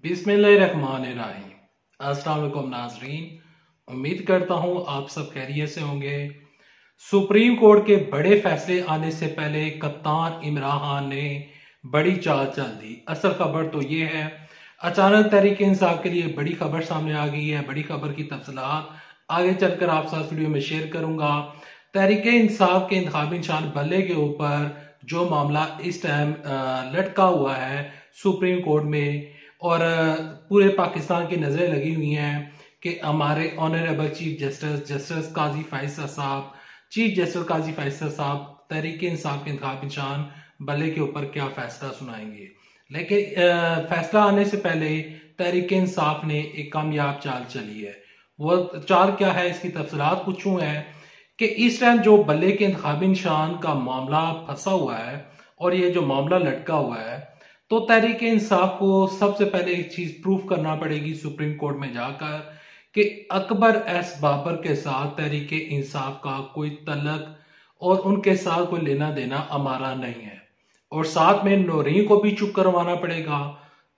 बिस्मिल्लाहिर्रहमानिर्रहीम। अस्सलाम वालेकुम नाज़रीन, उम्मीद करता हूँ आप सब खैरियत से होंगे। सुप्रीम कोर्ट के बड़े फैसले आने से पहले कप्तान इमरान खान ने बड़ी चाल चल दी। असल खबर तो ये है, अचानक तहरीक इंसाफ के लिए बड़ी खबर सामने आ गई है। बड़ी खबर की तफसीलात आगे चलकर आप साथ वीडियो में शेयर करूंगा। तहरीक इंसाफ के इंतखाबी निशान बल्ले के ऊपर जो मामला इस टाइम लटका हुआ है सुप्रीम कोर्ट में, और पूरे पाकिस्तान की नजरें लगी हुई हैं कि हमारे ऑनरेबल चीफ जस्टिस काजी फैसल साहब, चीफ जस्टिस काजी फैसल साहब तहरीक इंसाफ के इंतखाबी निशान बल्ले के ऊपर क्या फैसला सुनाएंगे। लेकिन फैसला आने से पहले तहरीक इंसाफ ने एक कामयाब चाल चली है। वो चाल क्या है, इसकी तफसीलात कुछ यूं है कि इस टाइम जो बल्ले के इंतखाबी निशान का मामला फंसा हुआ है और ये जो मामला लटका हुआ है, तो तहरीक इंसाफ को सबसे पहले एक चीज प्रूफ करना पड़ेगी सुप्रीम कोर्ट में जाकर कि अकबर एस बाबर के साथ तहरीक इंसाफ का कोई तल्लक और उनके साथ कोई लेना देना हमारा नहीं है। और साथ में नौरीन को भी चुप करवाना पड़ेगा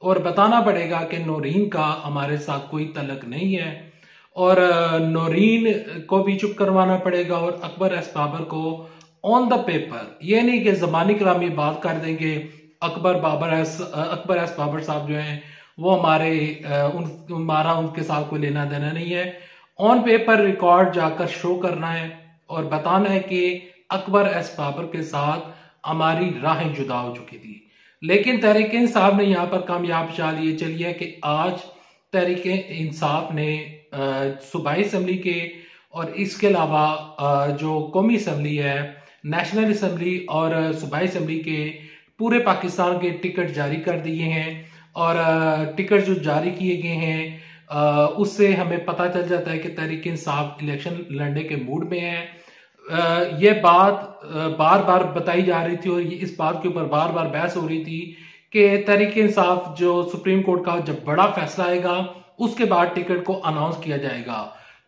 और बताना पड़ेगा कि नौरीन का हमारे साथ कोई तल्लक नहीं है, और नौरीन को भी चुप करवाना पड़ेगा और अकबर एस बाबर को ऑन द पेपर, ये नहीं कि जबानी कलामी बात कर देंगे अकबर एस बाबर साहब जो हैं वो हमारा उनके साथ कोई लेना देना नहीं है। ऑन पेपर रिकॉर्ड जाकर शो करना है और बताना है कि अकबर एस बाबर के साथ हमारी राहें जुदा हो चुकी थी। लेकिन तहरीक इंसाफ ने यहाँ पर कामयाब चाल ये चली है कि आज तहरीक इंसाफ ने सूबाई असम्बली के और इसके अलावा जो कौमी असम्बली है, नेशनल असम्बली और सूबाई असम्बली के पूरे पाकिस्तान के टिकट जारी कर दिए हैं। और टिकट जो जारी किए गए हैं उससे हमें पता चल जाता है कि तहरीक इंसाफ इलेक्शन लड़ने के मूड में है। ये बात बार बार बताई जा रही थी और इस बात के ऊपर बार बार बहस हो रही थी कि तहरीक इंसाफ जो सुप्रीम कोर्ट का जब बड़ा फैसला आएगा उसके बाद टिकट को अनाउंस किया जाएगा।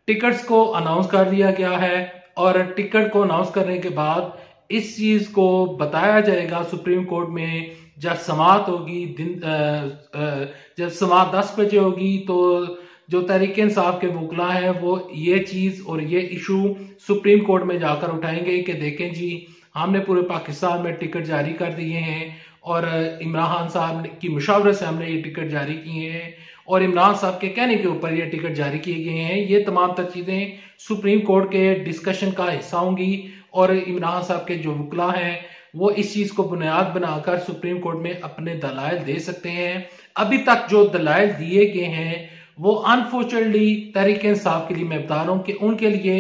टिकट्स को अनाउंस कर दिया गया है और टिकट को अनाउंस करने के बाद इस चीज को बताया जाएगा सुप्रीम कोर्ट में। जब समाअत होगी जब समाअत 10 बजे होगी तो जो तहरीक इंसाफ के वकला हैं वो ये चीज और ये इशू सुप्रीम कोर्ट में जाकर उठाएंगे कि देखें जी, हमने पूरे पाकिस्तान में टिकट जारी कर दिए हैं और इमरान खान साहब की मुशावरत से हमने ये टिकट जारी किए हैं और इमरान साहब के कहने के ऊपर ये टिकट जारी किए गए हैं। ये तमाम तर चीजें सुप्रीम कोर्ट के डिस्कशन का हिस्सा होंगी और इमरान साहब के जो वकला हैं वो इस चीज को बुनियाद बनाकर सुप्रीम कोर्ट में अपने दलाइल दे सकते हैं। अभी तक जो दलाइल दिए गए हैं वो अनफॉर्चुनेटली तहरीक इंसाफ के लिए मैं बता रहा हूं कि उनके लिए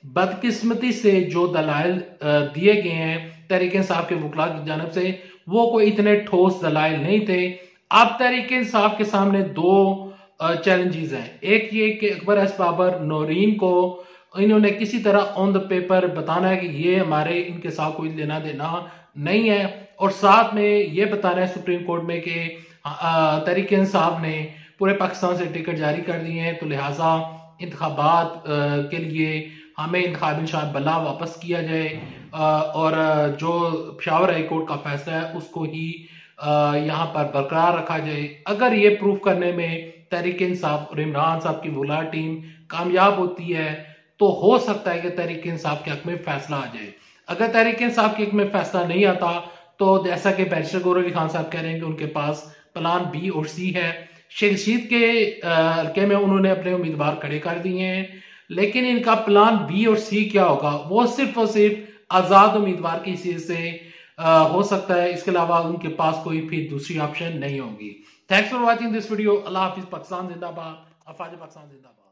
बदकिस्मती से जो दलाइल दिए गए हैं तहरीक इंसाफ के वकला की जानब से वो कोई इतने ठोस दलाइल नहीं थे। अब तहरीक इंसाफ के सामने दो चैलेंजेस हैं। एक ये कि अकबर एस बाबर, नौरीन को इन्होंने किसी तरह ऑन द पेपर बताना है कि ये हमारे इनके साथ कोई लेना देना नहीं है, और साथ में ये बताना है सुप्रीम कोर्ट में कि तहरीक इंसाफ ने पूरे पाकिस्तान से टिकट जारी कर दिए हैं, तो लिहाजा इंतखाबात के लिए हमें इंतखाबी निशान बल्ला वापस किया जाए और जो पेशावर हाई कोर्ट का फैसला है उसको ही यहाँ पर बरकरार रखा जाए। अगर ये प्रूफ करने में तहरीक इंसाफ और इमरान साहब की वुला टीम कामयाब होती है तो हो सकता है कि तहरीक इंसाफ के हक में फैसला आ जाए। अगर तहरीक इंसाफ के हक में फैसला नहीं आता तो जैसा कि बैरिस्टर गौहर अली खान साहब कह रहे हैं कि उनके पास प्लान बी और सी है। शेख रशीद के हल्के में उन्होंने अपने उम्मीदवार खड़े कर दिए हैं, लेकिन इनका प्लान बी और सी क्या होगा वो सिर्फ और सिर्फ आजाद उम्मीदवार की हैसियत से हो सकता है। इसके अलावा उनके पास कोई फिर दूसरी ऑप्शन नहीं होगी। Thanks for watching this video. अल्लाह हाफिज। पाकिस्तान जिंदाबाद। अफवाज पाकिस्तान जिंदाबाद।